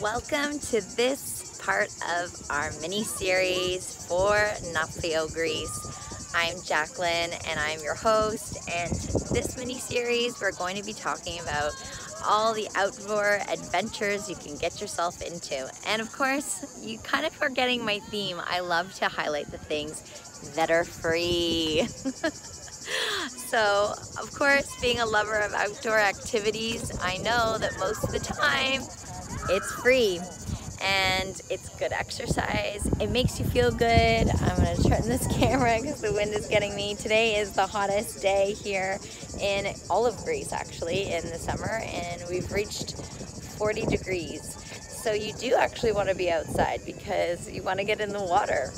Welcome to this part of our mini-series for Nafplio, Greece. I'm Jacelyn and I'm your host, and this mini-series we're going to be talking about all the outdoor adventures you can get yourself into. And of course, you kind of are getting my theme. I love to highlight the things that are free. So, of course, being a lover of outdoor activities, I know that most of the time it's free and it's good exercise. It makes you feel good. I'm gonna turn this camera because the wind is getting me. Today is the hottest day here in all of Greece, actually, in the summer, and we've reached 40 degrees. So you do actually want to be outside because you want to get in the water.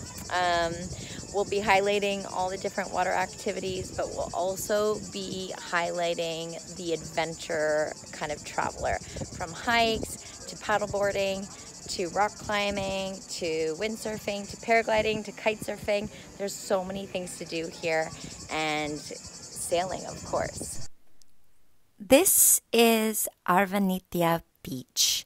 We'll be highlighting all the different water activities, but we'll also be highlighting the adventure kind of traveler, from hikes to paddleboarding to rock climbing to windsurfing to paragliding to kite surfing. There's so many things to do here, and sailing, of course. This is Avnithia Beach.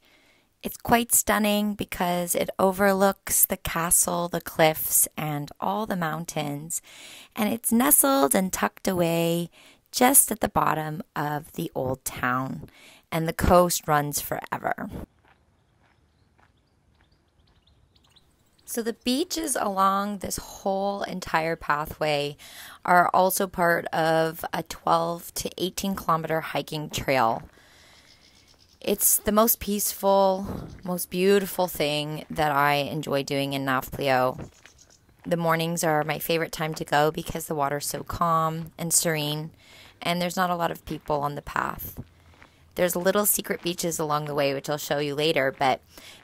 It's quite stunning because it overlooks the castle, the cliffs, and all the mountains. And it's nestled and tucked away just at the bottom of the old town. And the coast runs forever. So the beaches along this whole entire pathway are also part of a 12 to 18 kilometer hiking trail. It's the most peaceful, most beautiful thing that I enjoy doing in Nafplio. The mornings are my favorite time to go because the water's so calm and serene, and there's not a lot of people on the path. There's little secret beaches along the way, which I'll show you later, but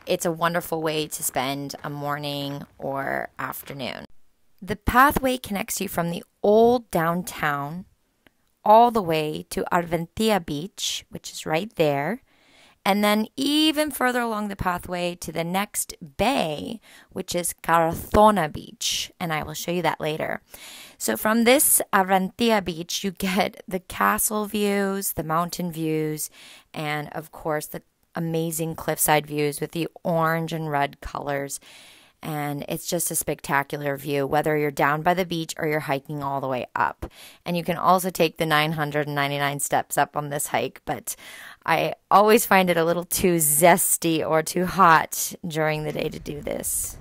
it's a wonderful way to spend a morning or afternoon. The pathway connects you from the old downtown all the way to Avnithia Beach, which is right there, and then even further along the pathway to the next bay, which is Garathona Beach, and I will show you that later. So from this Avnithia Beach, you get the castle views, the mountain views, and of course the amazing cliffside views with the orange and red colors. And it's just a spectacular view, whether you're down by the beach or you're hiking all the way up. And you can also take the 999 steps up on this hike, but I always find it a little too zesty or too hot during the day to do this.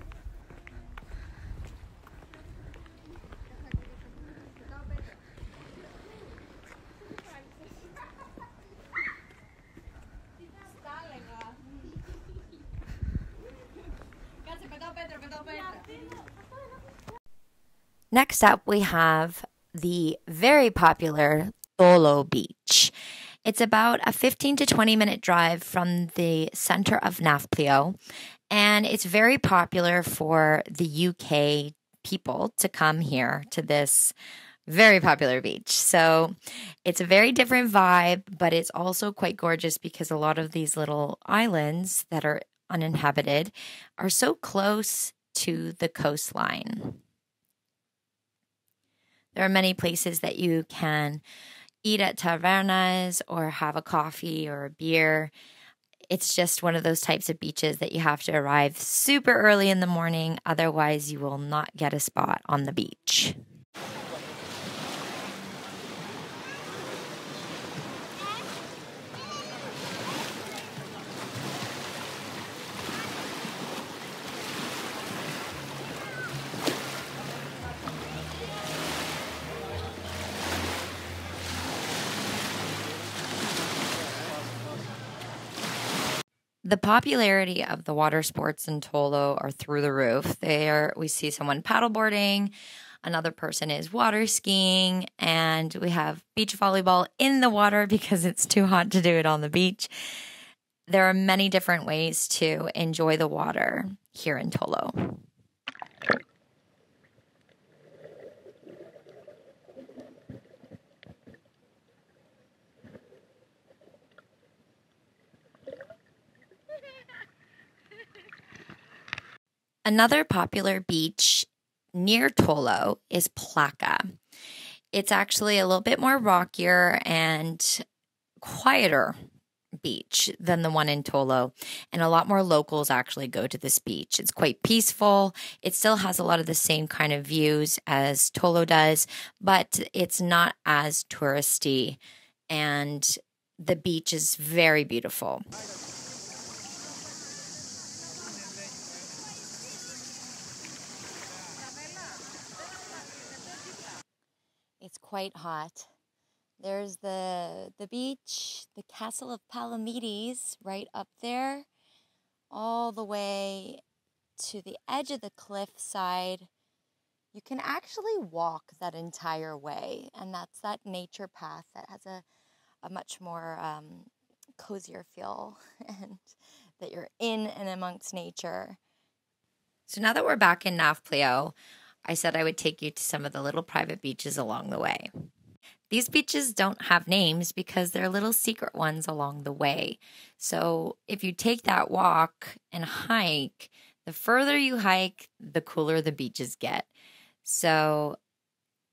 Next up, we have the very popular Tolo Beach. It's about a 15 to 20 minute drive from the center of Nafplio, and it's very popular for the UK people to come here to this very popular beach. So it's a very different vibe, but it's also quite gorgeous because a lot of these little islands that are uninhabited are so close to the coastline. There are many places that you can eat at tavernas or have a coffee or a beer. It's just one of those types of beaches that you have to arrive super early in the morning, otherwise you will not get a spot on the beach. The popularity of the water sports in Tolo are through the roof. We see someone paddleboarding, another person is water skiing, and we have beach volleyball in the water because it's too hot to do it on the beach. There are many different ways to enjoy the water here in Tolo. Another popular beach near Tolo is Plaka. It's actually a little bit more rockier and quieter beach than the one in Tolo, and a lot more locals actually go to this beach. It's quite peaceful. It still has a lot of the same kind of views as Tolo does, but it's not as touristy, and the beach is very beautiful. It's quite hot. There's the beach, the castle of Palomides right up there, all the way to the edge of the cliffside. You can actually walk that entire way, and that's that nature path that has a much more cozier feel and that you're in and amongst nature. So now that we're back in Nafplio, I said I would take you to some of the little private beaches along the way. These beaches don't have names because they're little secret ones along the way. So if you take that walk and hike, the further you hike, the cooler the beaches get. So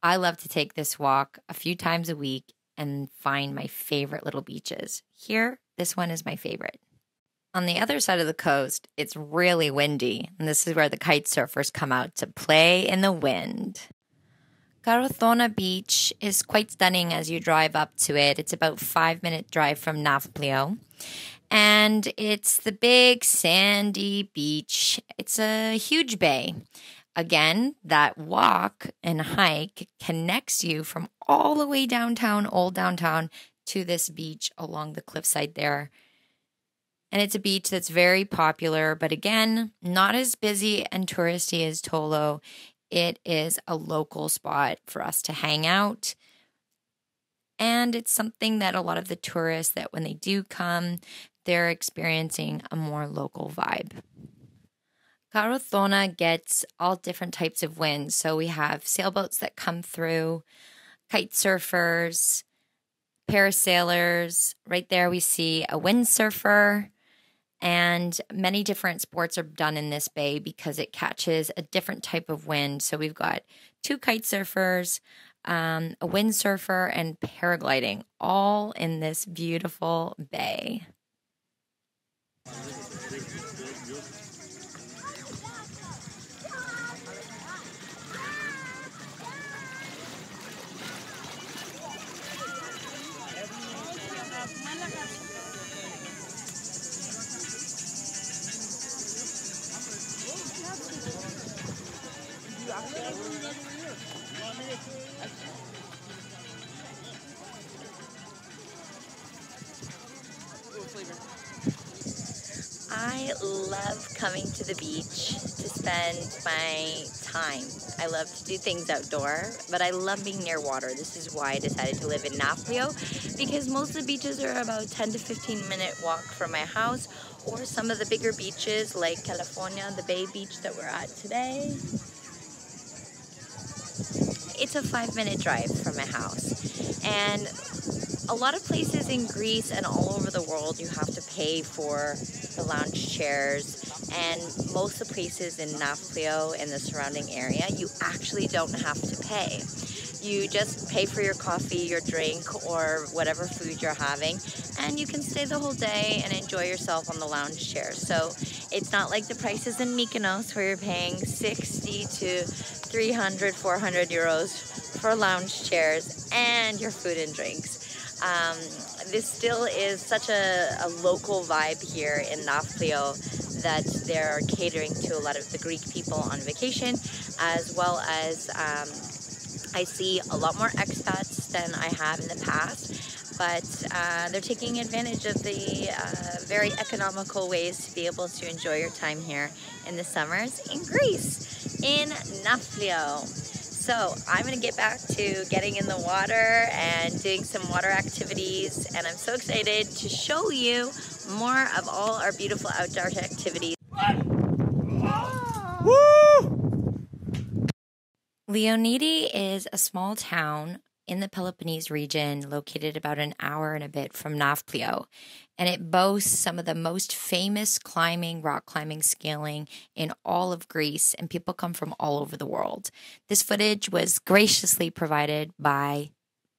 I love to take this walk a few times a week and find my favorite little beaches. Here, this one is my favorite. On the other side of the coast, it's really windy, and this is where the kite surfers come out to play in the wind. Garathona Beach is quite stunning as you drive up to it. It's about a 5-minute drive from Nafplio. And it's the big sandy beach. It's a huge bay. Again, that walk and hike connects you from all the way downtown, old downtown, to this beach along the cliffside there. And it's a beach that's very popular, but again, not as busy and touristy as Tolo. It is a local spot for us to hang out. And it's something that a lot of the tourists, that when they do come, they're experiencing a more local vibe. Garathona gets all different types of winds. So we have sailboats that come through, kite surfers, parasailers. Right there we see a windsurfer. And many different sports are done in this bay because it catches a different type of wind. So we've got 2 kite surfers, a windsurfer, and paragliding, all in this beautiful bay. I love coming to the beach to spend my time. I love to do things outdoor, but I love being near water. This is why I decided to live in Nafplio, because most of the beaches are about 10 to 15-minute walk from my house, or some of the bigger beaches like California, the Bay Beach that we're at today. It's a 5-minute drive from my house. And a lot of places in Greece and all over the world, you have to pay for the lounge chairs, and most of the places in Nafplio and the surrounding area, you actually don't have to pay. You just pay for your coffee, your drink, or whatever food you're having, and you can stay the whole day and enjoy yourself on the lounge chair. So it's not like the prices in Mykonos where you're paying 60 to 300, 400 euros for lounge chairs and your food and drinks. This still is such a local vibe here in Nafplio that they're catering to a lot of the Greek people on vacation, as well as I see a lot more expats than I have in the past, but they're taking advantage of the very economical ways to be able to enjoy your time here in the summers in Greece, in Nafplio. So I'm going to get back to getting in the water and doing some water activities, and I'm so excited to show you more of all our beautiful outdoor activities. Woo! Leonidi is a small town in the Peloponnese region located about an hour and a bit from Nafplio, and it boasts some of the most famous climbing, rock climbing, scaling in all of Greece, and people come from all over the world. This footage was graciously provided by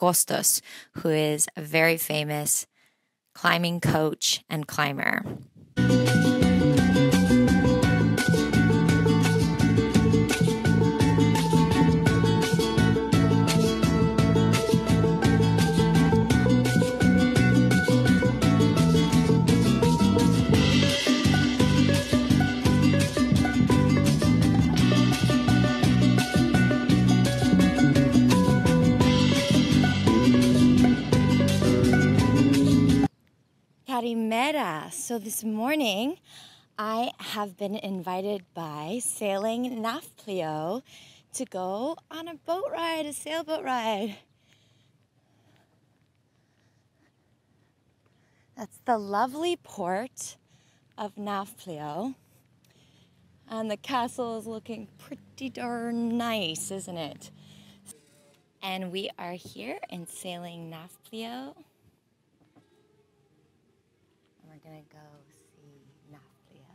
Kostas, who is a very famous climbing coach, and climber. Carimera. So this morning I have been invited by Sailing Nafplio to go on a boat ride, a sailboat ride. That's the lovely port of Nafplio. And the castle is looking pretty darn nice, isn't it? And we are here in Sailing Nafplio. We're gonna go see Nafplio.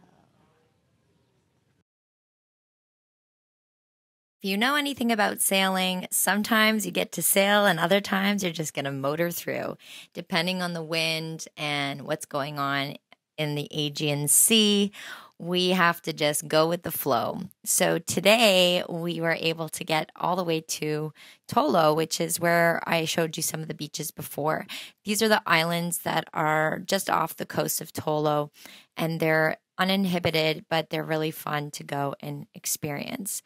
If you know anything about sailing, sometimes you get to sail and other times you're just gonna motor through, depending on the wind and what's going on in the Aegean Sea. We have to just go with the flow. So today we were able to get all the way to Tolo, which is where I showed you some of the beaches before. These are the islands that are just off the coast of Tolo, and they're uninhibited, but they're really fun to go and experience.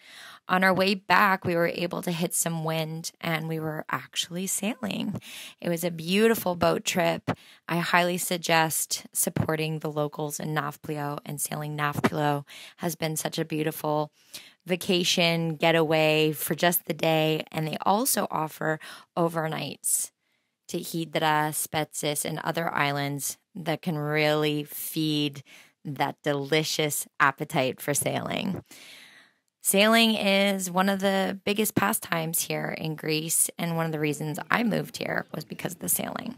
On our way back, we were able to hit some wind and we were actually sailing. It was a beautiful boat trip. I highly suggest supporting the locals in Nafplio, and Sailing Nafplio has been such a beautiful vacation getaway for just the day. And they also offer overnights to Hydra, Spetses, and other islands that can really feed that delicious appetite for sailing. Sailing is one of the biggest pastimes here in Greece, and one of the reasons I moved here was because of the sailing.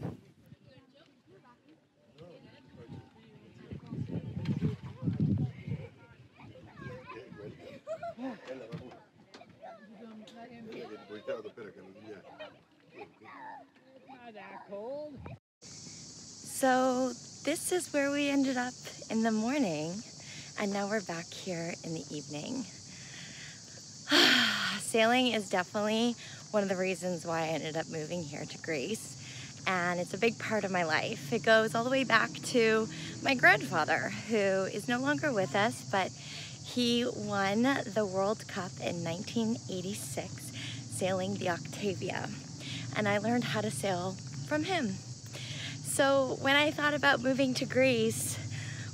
So this is where we ended up in the morning, and now we're back here in the evening. Sailing is definitely one of the reasons why I ended up moving here to Greece, and it's a big part of my life. It goes all the way back to my grandfather, who is no longer with us, but he won the World Cup in 1986, sailing the Octavia, and I learned how to sail from him. So when I thought about moving to Greece,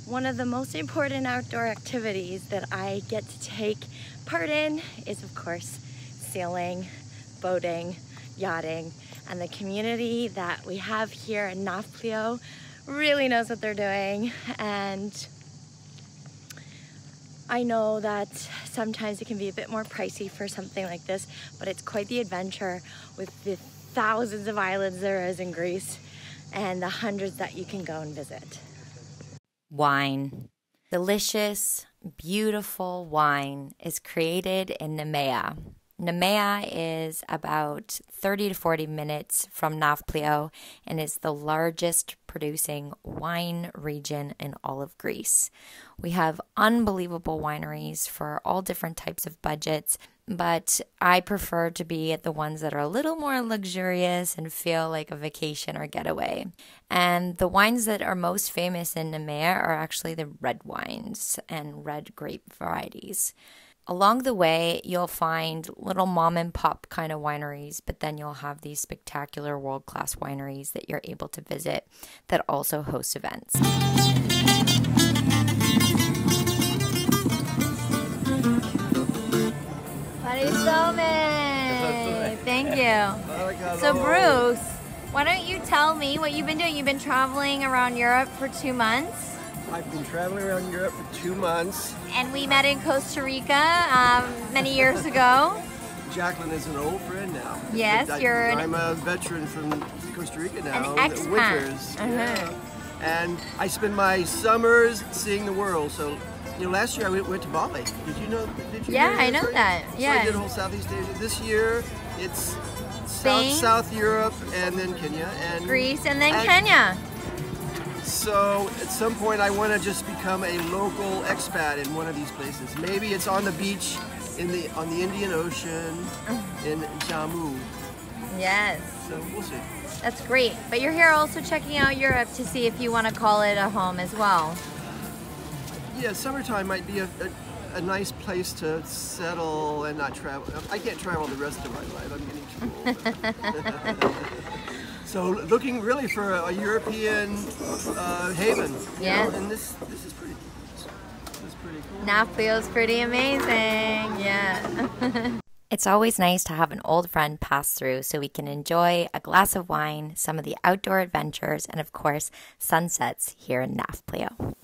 one of the most important outdoor activities that I get to take part in is, of course, sailing, boating, yachting, and the community that we have here in Nafplio really knows what they're doing. And I know that sometimes it can be a bit more pricey for something like this, but it's quite the adventure with the thousands of islands there is in Greece and the hundreds that you can go and visit. Wine. Delicious, beautiful wine is created in Nemea. Nemea is about 30 to 40 minutes from Nafplio and is the largest producing wine region in all of Greece. We have unbelievable wineries for all different types of budgets, but I prefer to be at the ones that are a little more luxurious and feel like a vacation or getaway. And the wines that are most famous in Nemea are actually the red wines and red grape varieties. Along the way, you'll find little mom and pop kind of wineries, but then you'll have these spectacular world-class wineries that you're able to visit that also host events. Thank you. So Bruce, why don't you tell me what you've been doing? You've been traveling around Europe for 2 months. I've been traveling around Europe for 2 months. And we met in Costa Rica many years ago. Jacelyn is an old friend now. Yes, I'm a veteran from Costa Rica now. An expat. Winters. Yeah. And I spend my summers seeing the world. So, last year I went to Bali. Did you know? Yeah, I know that. Yeah. So I did whole Southeast Asia. This year it's South Europe and then Kenya and Greece and then Kenya. so at some point I want to just become a local expat in one of these places. Maybe it's on the beach on the Indian Ocean in Jammu. Yes. So we'll see. That's great. But you're here also checking out Europe to see if you want to call it a home as well. Yeah, summertime might be a nice place to settle and not travel. I can't travel the rest of my life. I'm getting too old. So looking really for a European haven. Yeah. And this is pretty cool. Nafplio's pretty amazing. Yeah. It's always nice to have an old friend pass through so we can enjoy a glass of wine, some of the outdoor adventures, and of course, sunsets here in Nafplio.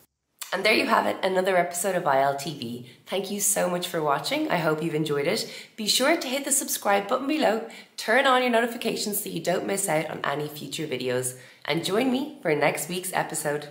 And there you have it, another episode of ILTV. Thank you so much for watching. I hope you've enjoyed it. Be sure to hit the subscribe button below, turn on your notifications so you don't miss out on any future videos, and join me for next week's episode.